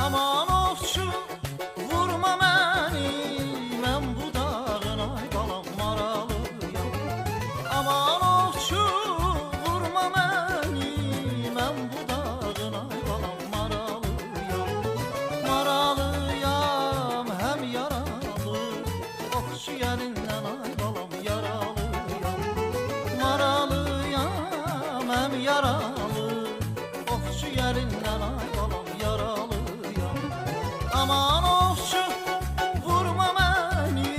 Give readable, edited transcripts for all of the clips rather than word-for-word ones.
Aman ovçu vurma məni, mən bu dağın ay balam maralıyam. Aman ovçu vurma məni, mən bu dağın ay balam maralıyam. Maralıyam həm yaralı, ovçu yerindən ay balam yaralıyam. Maralıyam həm yaralı, ovçu yerindən ay balam yaralıyam. Aman ovçu vurma məni,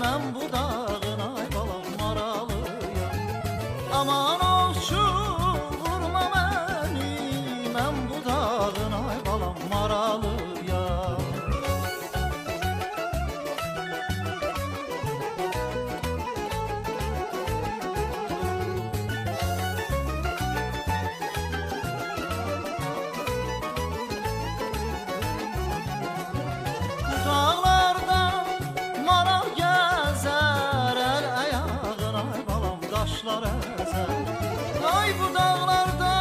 mən bu dağın ay balam maralıyam. Aman ovçu vurma məni, mən bu dağın ay balam maralıyam. Dağlarda maral gəzər, əl ayağın ay balam daşlar əzər. Ay bu dağlarda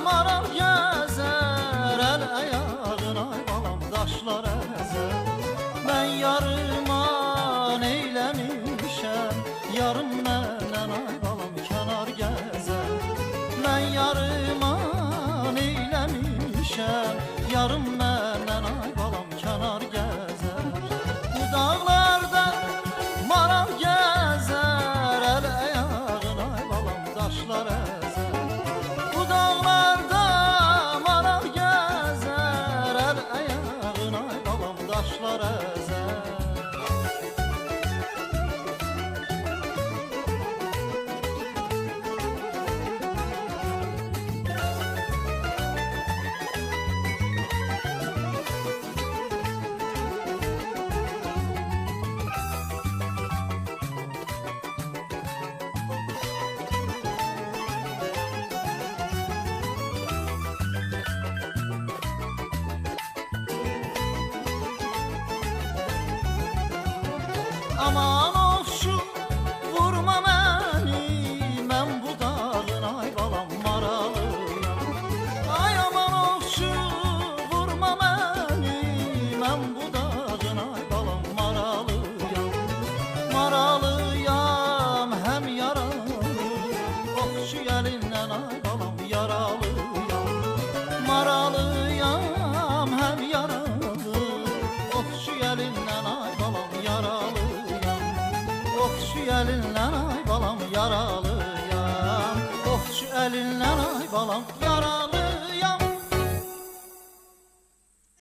maral gəzər, əl ayağın ay balam daşlar əzər. Mən yarıman eyləmişəm, yarım məndən ay balam kənar gəzər. Mən yarıman eyləmişəm, yarım məndən ay balam kənar gəzər. Bu dağlarda maral gəzər, əl ayağın ay balam daşlar əzər. Bu dağlarda maral gəzər, əl ayağın ay balam daşlar əzər. Aman ovçu vurma məni, mən bu dağın ay balam maralıyam. Ay aman ovçu vurma məni, mən bu dağın ay balam maralıyam. Maralıyam həm yaralı, ovçu əlindən ay balam yaralıyam. Maralıyam həm yaralı, ovçu əlindən ay balam yaralıyam. Ovçu əlindən ay balam yaralıyam, ovçu əlindən ay balam yaralıyam.